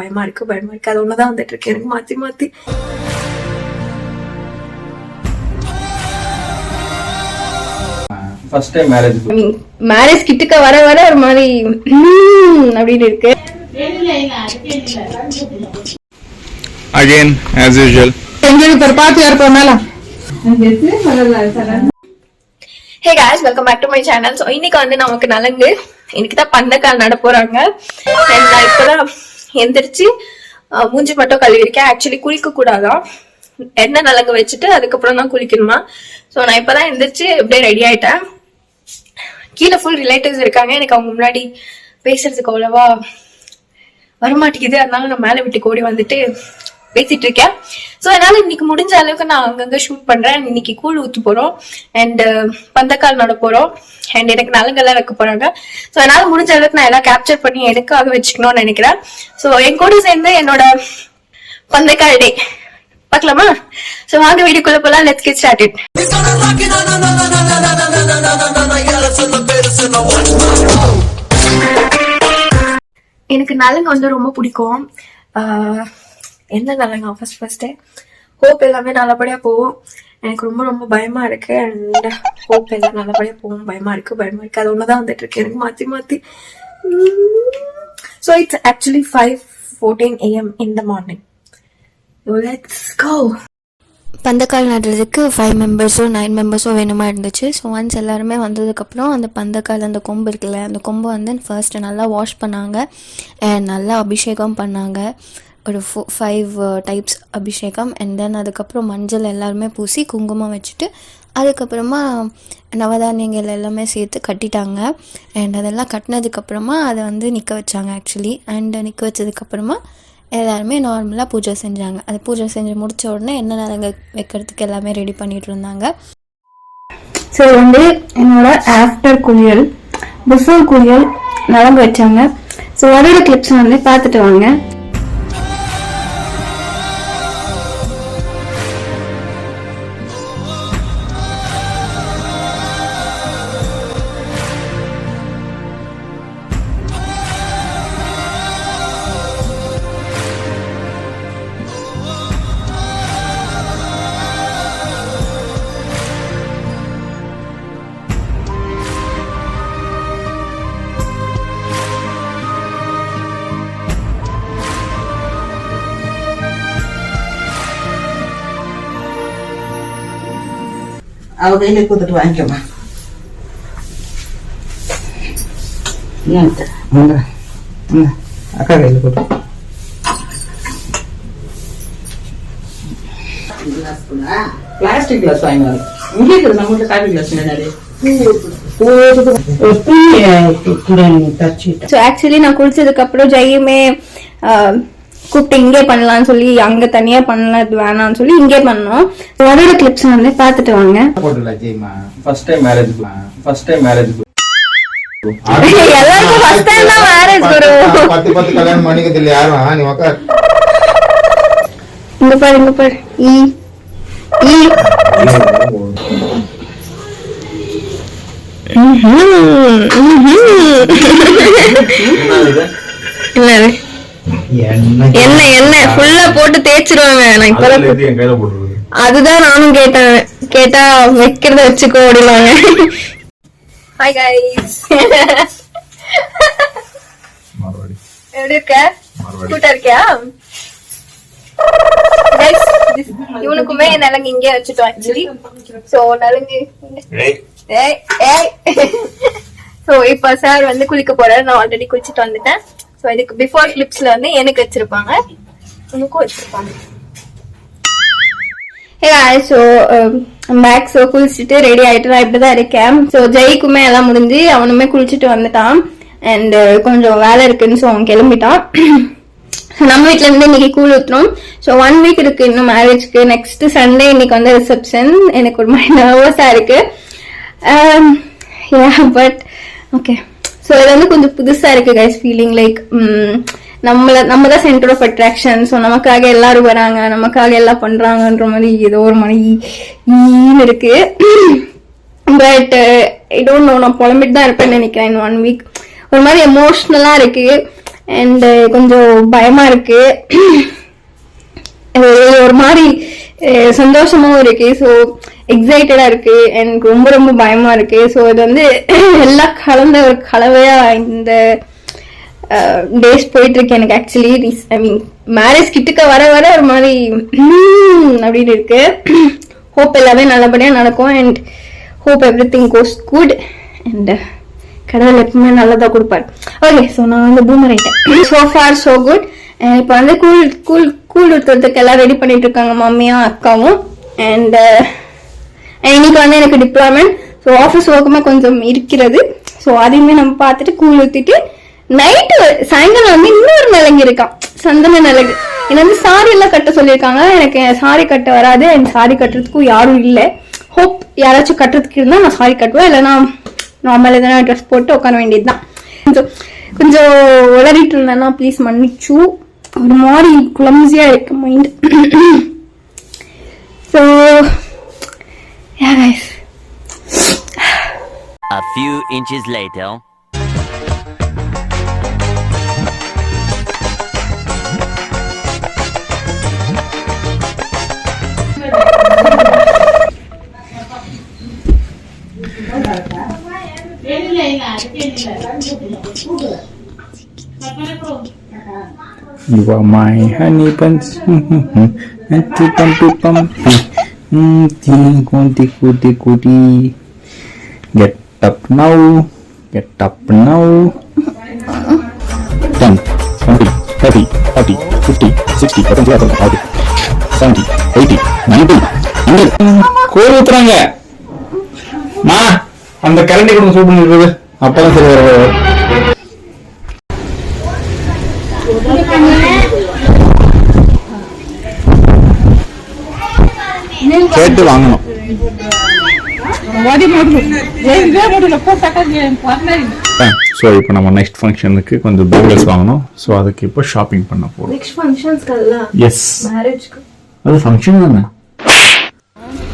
பயமா இருக்கு அது ஒண்ணுதான் வந்துட்டு இருக்கு எனக்கு மாத்தி மாத்தி. ஃபர்ஸ்ட் டைம் மேரேஜ் கிட்டக்க வர வர ஒரு மாதிரி அப்படின்னு இருக்கு. அகைன் as usual எங்களுக்கு ஒரு பாத்து யார் போனால. Hey guys, welcome back to my channel. So இன்னைக்கு வந்து நமக்கு நலங்கு இன்னைக்கு தான் பந்தக்கால் நட போறாங்க. நான் இப்பதான் எந்திரிச்சு மூஞ்சி மட்டும் கழுவிருக்கேன். ஆக்சுவலி குளிக்க கூடாதான், எண்ணெய் நலங்கு வச்சுட்டு அதுக்கப்புறம் தான் குளிக்கணுமா. ஸோ நான் இப்பதான் எந்திரிச்சு எப்படியே ரெடி ஆயிட்டேன். கீழே ஃபுல் ரிலேட்டிவ்ஸ் இருக்காங்க. எனக்கு அவங்க முன்னாடி பேசுறதுக்கு அவ்வளவா வரமாட்டேங்குது. அதனால நான் மேல விட்டு ஓடி வந்துட்டு பேசிட்டு இருக்கேன். ஸோ அதனால இன்னைக்கு முடிஞ்ச அளவுக்கு நான் அங்கங்க ஷூட் பண்றேன். இன்னைக்கு கூழ் ஊத்து போறோம் அண்ட் பந்தக்கால் நட போறோம் அண்ட் எனக்கு நலங்கெல்லாம் வைக்க போறாங்க. ஸோ அதனால முடிஞ்ச அளவுக்கு நான் எல்லாம் கேப்சர் பண்ணி எனக்காக வச்சுக்கணும்னு நினைக்கிறேன். ஸோ என் கூட சேர்ந்து என்னோட பந்தக்கால் டே பார்க்கலாமா? ஸோ வாங்க வீடியோக்குள்ள போலாம். Let's get started. எனக்கு நலங்கு வந்து ரொம்ப பிடிக்கும். என்ன நலங்க ஃபர்ஸ்ட் ஹோப் எல்லாமே நல்லபடியா போகும். எனக்கு ரொம்ப ரொம்ப பயமா இருக்கு அண்ட் ஹோப் எல்லாம் நல்லபடியா போகும். பயமா இருக்கு அது ஒண்ணுதான் வந்துட்டு இருக்கு எனக்கு மாத்தி மாத்தி. So it's actually 5:14 AM in the morning. So let's go. பந்தக்கால் நடுறதுக்கு 5 மெம்பர்ஸோ 9 மெம்பர்ஸோ வேணுமா இருந்துச்சு. ஸோ ஒன்ஸ் எல்லாருமே வந்ததுக்கப்புறம் அந்த பந்தக்கால் அந்த கொம்பு இருக்குல்ல, அந்த கொம்பை வந்து ஃபர்ஸ்ட் நல்லா வாஷ் பண்ணாங்க அண்ட் நல்லா அபிஷேகம் பண்ணாங்க. ஒரு 5 டைப்ஸ் அபிஷேகம் அண்ட் தென் அதுக்கப்புறம் மஞ்சள் எல்லாருமே பூசி குங்குமம் வச்சுட்டு அதுக்கப்புறமா நவதானியங்கள் எல்லாமே சேர்த்து கட்டிட்டாங்க. அண்ட் அதெல்லாம் கட்டினதுக்கப்புறமா அதை வந்து நிற்க வச்சாங்க ஆக்சுவலி. அண்ட் நிற்க வச்சதுக்கப்புறமா எல்லாருமே நார்மலாக பூஜை செஞ்சாங்க. அது பூஜை செஞ்சு முடித்த உடனே என்ன நலங்கு வைக்கிறதுக்கு எல்லாமே ரெடி பண்ணிட்டு இருந்தாங்க. ஸோ வந்து என்னோட ஆஃப்டர் குளியல் பிஃபோர் குளியல் நலங்கு வச்சாங்க. ஸோ அதோட கிளிப்ஸ் வந்து பார்த்துட்டு வாங்க. அவ கையில கொடுத்துட்டு வாங்கிக்கோமா. அக்கா கையில கொடுத்து பிளாஸ்டிக் கிளாஸ் வாங்கி வர இங்கே நம்ம காபி கிளாஸ் நிறைய. ஸோ ஆக்சுவலி நான் குளிச்சதுக்கு அப்புறம் ஜெயுமே கூப்பிட்டு இங்கே பண்ணலாம்னு சொல்லி அங்க தனியா பண்ணது வேணாம்னு சொல்லி இங்கே பண்ணோம். அதோட கிளிப்ஸ் வந்து பாத்துட்டு வாங்க. ஃபர்ஸ்ட் டைம் மேரேஜ் எல்லாருக்கும் ஃபர்ஸ்ட் டைம் தான் மேரேஜ் வரும். 10 கல்யாணம் பண்ணிக்கிறது இல்ல யாரும். நீ உட்கார். இங்க பாரு ஈ என்ன ஃபுல்லா போட்டு தேய்ச்சிருவாங்க. நான் இப்ப அதுதான் நானும் கேட்டா வைக்கிறத வச்சுக்கோ அப்படின்னாங்க. ஹாய் கைஸ், எப்படி இருக்க? கூட்டா இருக்கியா? இவனுக்குமே நலங்கு இங்கே வச்சுட்டோம் ஆக்சுவலி. சோ நலங்கு சோ இப்ப சார் வந்து குளிக்க போறாரு. நான் ஆல்ரெடி குளிச்சுட்டு வந்துட்டேன். சோ இதுக்கு பிஃபோர் கிளிப்ஸ்ல வந்து எனக்கு வச்சிருப்பாங்க, உனக்கும் வச்சிருப்பாங்க. ஸோ பேக் ஸோ குளிச்சுட்டு ரெடி ஆயிட்டு நான் இப்படிதான் இருக்கேன். ஸோ ஜெய்க்குமே எல்லாம் முடிஞ்சு அவனுமே குளிச்சுட்டு வந்துட்டான் அண்ட் கொஞ்சம் வேலை இருக்குன்னு ஸோ அவன் கிளம்பிட்டான். நம்ம வீட்டுல இருந்து இன்னைக்கு கூழ் ஊத்துறோம். ஸோ 1 வீக் இருக்கு இன்னும் மேரேஜ்க்கு. நெக்ஸ்ட் சண்டே இன்னைக்கு வந்து ரிசப்ஷன். எனக்கு ஒரு மாதிரி நர்வஸா இருக்கு. But okay. ஸோ இது வந்து கொஞ்சம் புதுசா இருக்கு கைஸ். ஃபீலிங் லைக் நம்ம தான் சென்டர் ஆஃப் அட்ராக்ஷன். ஸோ நமக்காக எல்லாரும் வராங்க, நமக்காக எல்லாம் பண்றாங்கன்ற மாதிரி ஏதோ ஒரு மணி இருக்கு. பட் ஐ டோன்ட் நோ, நான் புலம்பிட்டு தான் இருப்பேன்னு நினைக்கிறேன். 1 வீக் ஒரு மாதிரி எமோஷனலா இருக்கு. அண்ட் கொஞ்சம் பயமா இருக்கு, ஒரு மாதிரி சந்தோஷமாவும் இருக்கு. ஸோ எக்ஸைட்டடா இருக்கு, எனக்கு ரொம்ப ரொம்ப பயமா இருக்கு. ஸோ இது வந்து எல்லாம் கலந்த ஒரு கலவையா இந்த டேஸ் போயிட்டு இருக்கு எனக்கு. ஆக்சுவலி ஐ மீன் மேரேஜ் கிட்டக்க வர வர ஒரு மாதிரி அப்படின்னு இருக்கு. ஹோப் எல்லாமே நல்லபடியா நடக்கும் and hope every thing cos good and கடவுள் எப்பவுமே நல்லதா கொடுப்பாரு. ஓகே, ஸோ நான் வந்து பூமர் ஆயிட்டேன். So for so good. இப்போ வந்து கூழ் ஊற்றுறதுக்கு எல்லாம் ரெடி பண்ணிட்டு இருக்காங்க மம்மியும் அக்காவும். அண்ட் இன்னைக்கு வந்து எனக்கு டிப்ளாய்மெண்ட், ஸோ ஆஃபீஸ் ஒர்க்குமே கொஞ்சம் இருக்கிறது. ஸோ அதையுமே நம்ம பார்த்துட்டு கூழ் ஊற்றிட்டு நைட்டு சாயங்காலம் வந்து இன்னொரு நலங்கு இருக்கான், சந்தன நலங்கு. என்ன வந்து சாரி எல்லாம் கட்ட சொல்லியிருக்காங்க. எனக்கு சாரி கட்ட வராது, எனக்கு சாரி கட்டுறதுக்கும் யாரும் இல்லை. ஹோப் யாராச்சும் கட்டுறதுக்கு இருந்தால் நான் சாரி கட்டுவேன், இல்லைன்னா நார்மல் எதனா ட்ரெஸ் போட்டு உட்கார வேண்டியதுதான். கொஞ்சம் உளறிட்டு இருந்தேன்னா ப்ளீஸ் மன்னிச்சு. ஒரு மாதிரி குளம்சியா இருக்கு mind. So yeah guys. A few inches later. You are my honey buns. Kuti. Get up now. Get up now. 10, 20, 30, 40, 50, 60, 70, 80, 90, 100. கோல் ஊத்துறாங்க. மா அந்த கரண்டி கொடுங்க, சூடு பண்ணிடுறது. அப்பதான் சரி வர. கேட்டு வாங்கணும். ஸோ இப்போ நம்ம நெக்ஸ்ட் ஃபங்க்ஷனுக்கு கொஞ்சம் பேங்கல்ஸ் வாங்கணும். ஸோ அதுக்கு இப்போ ஷாப்பிங் பண்ண போகிறோம். நெக்ஸ்ட் ஃபங்க்ஷன்ஸ்க்கு எஸ், மேரேஜ்க்கு அது ஃபங்க்ஷன் தானே.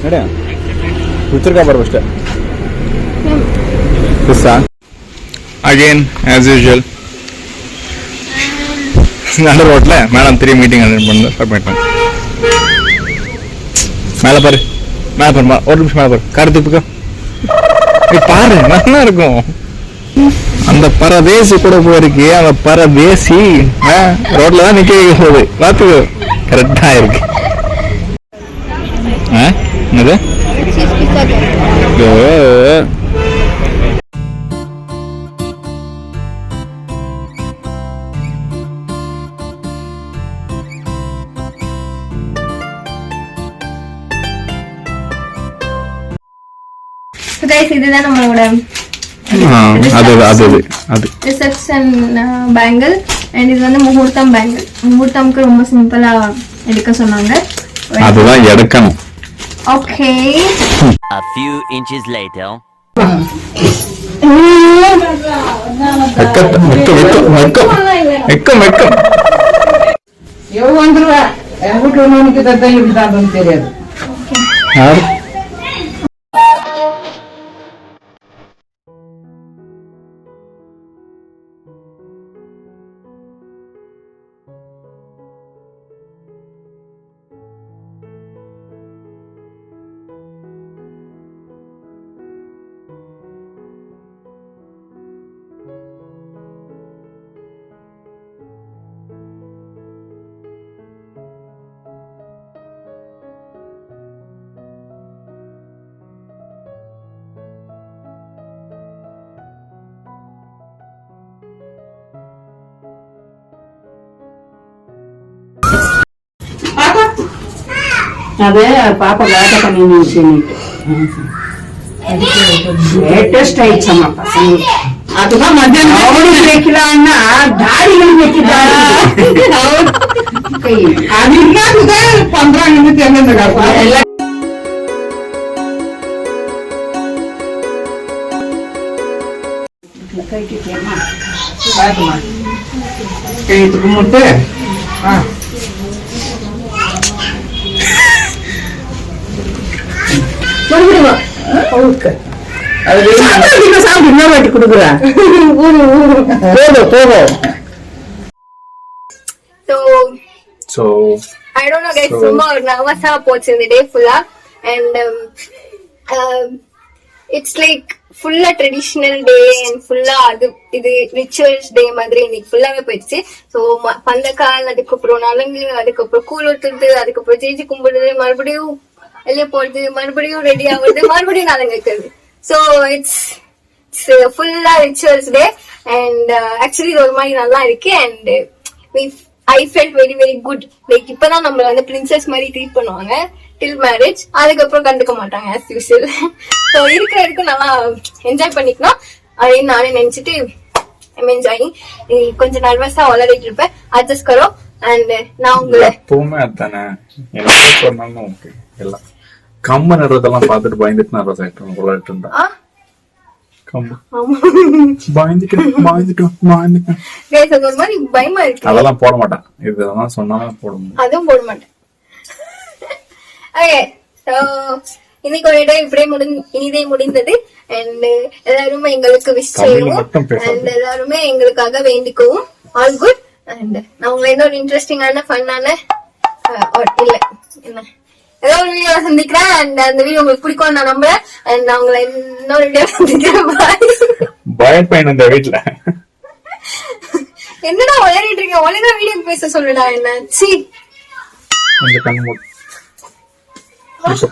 மேடம் கொடுத்துருக்கா பாரு ஃபஸ்ட்டு. அகெயின் ஆஸ் யூஷுவல் நல்ல ரோட்ல மேடம் 3 மீட்டிங் அட்டெண்ட் பண்ண ஸ்டார்ட் பண்ணிட்டேன். மேலே பாரு, ஒரு நிமிஷம் மேலே பாரு, கார்த்திப்புக்கா பாரு நல்லா இருக்கும். அந்த பரதேசி கூட போயிருக்கு, அந்த பரதேசி ரோட்ல தான் நிக்க போகுது. பார்த்துக்கோ, கரெக்டா இருக்கு. என்னது இதுதான் நம்மளோட ரிசப்ஷன் பேங்கிள். அண்ட் இது வந்து முகூர்த்தம் பேங்கிள். முகூர்த்தம்க்கு ரொம்ப சிம்பிளா எடுக்க சொன்னாங்க, அதுதான் எடுக்கணும். Okay. A few inches later. வந்துருவா என் வீட்டு ஒண்ணு தான் இப்படிதான் தெரியாது. அது பாப்பா வேட்டை பண்ணி லேட்டஸ்ட் ஆயிடுச்சம்மா பசங்க. அதுதான் மத்தியானம் அவனுக்கு வைக்கலான்னா தாடிகளும் வைக்கிறாங்க. அது என்னதான் பண்றாங்கன்னு தெரியல. கைத்துக்கு முட்டு சாப்பிட்டு இன்னொரு வாட்டி கொடுக்குறேன். போதும் so I don't know guys, ரொம்ப நர்வஸா போச்சு இந்த டே ஃபுல்லா. அண்ட் இட்ஸ் லைக் ஃபுல்லா ட்ரெடிஷ்னல் டே அண்ட் ஃபுல்லா இது ரிச்சுவல்ஸ் டே மாதிரி இன்னைக்கு ஃபுல்லாவே போயிடுச்சு. ஸோ பந்தக்கால், அதுக்கப்புறம் நலங்கு, அதுக்கப்புறம் கூழ் ஊத்துறது, அதுக்கப்புறம் ஜெயிச்சு கும்பிடுறது, மறுபடியும் வெளியே போறது, மறுபடியும் ரெடி ஆகுறது, மறுபடியும் நலங்கு வைக்கிறது. ஸோ இட்ஸ் ஃபுல்லா ரிச்சுவல்ஸ் டே. அண்ட் ஆக்சுவலி இது ஒரு மாதிரி நல்லா இருக்கு. And I felt very very good. Like இப்பதான் நம்மள வந்து பிரின்சஸ் மாதிரி ட்ரீட் பண்ணுவாங்க டில் மேரேஜ், அதுக்கப்புறம் கண்டுக்க மாட்டாங்க ஆஸ் யூசுவல். ஸோ இருக்கிற வரைக்கும் நல்லா என்ஜாய் பண்ணிக்கணும் அப்படின்னு நானே நினைச்சிட்டு என்ஜாயிங். கொஞ்சம் நர்வஸா வளரிட்டு இருப்பேன், அட்ஜஸ்ட் கரோ. அண்ட் நான் உங்களை எப்பவுமே அதுதானே, என்ன சொன்னாலும் ஓகே. எல்லாம் கம்ம நடுறதெல்லாம் பார்த்துட்டு பயந்துட்டு நர்வஸ் ஆயிட்டோம் விளையாட்டு இருந்தா. ஒரு மாதிரி பயமா இருக்கு. அதெல்லாம் போட மாட்டேன், இதெல்லாம் சொன்னாலும் போட முடியும். அதுவும் போட மாட்டேன். ஓகே, சோ இன்னைக்கு ஒரு டே இப்படியே இனிதே முடிந்தது. அண்ட் எல்லாருமே எங்களுக்கு விஷ் செய்யவும், அண்ட் எல்லாருமே எங்களுக்காக வேண்டிக்கவும். All good. அண்ட் நான் உங்களை இன்னொரு இன்ட்ரெஸ்டிங்கான ஃபன்னான இல்ல என்ன ஏதோ ஒரு வீடியோ சந்திக்கிறேன். அண்ட் அந்த வீடியோ உங்களுக்கு பிடிக்கும் நான் நம்புறேன். அண்ட் நான் உங்களை இன்னொரு வீடியோ சந்திக்கிறேன். பயப்பேன் இந்த வீட்டுல என்னடா வளரிட்டு இருக்கேன், ஒழுங்கா வீடியோ பேச சொல்லுடா. என்ன சி கொஞ்சம் கண்ணு மூடு,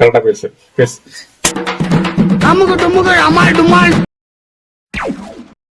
கரெக்டா பேசு. அமுக டுமுக அமால் டுமால்.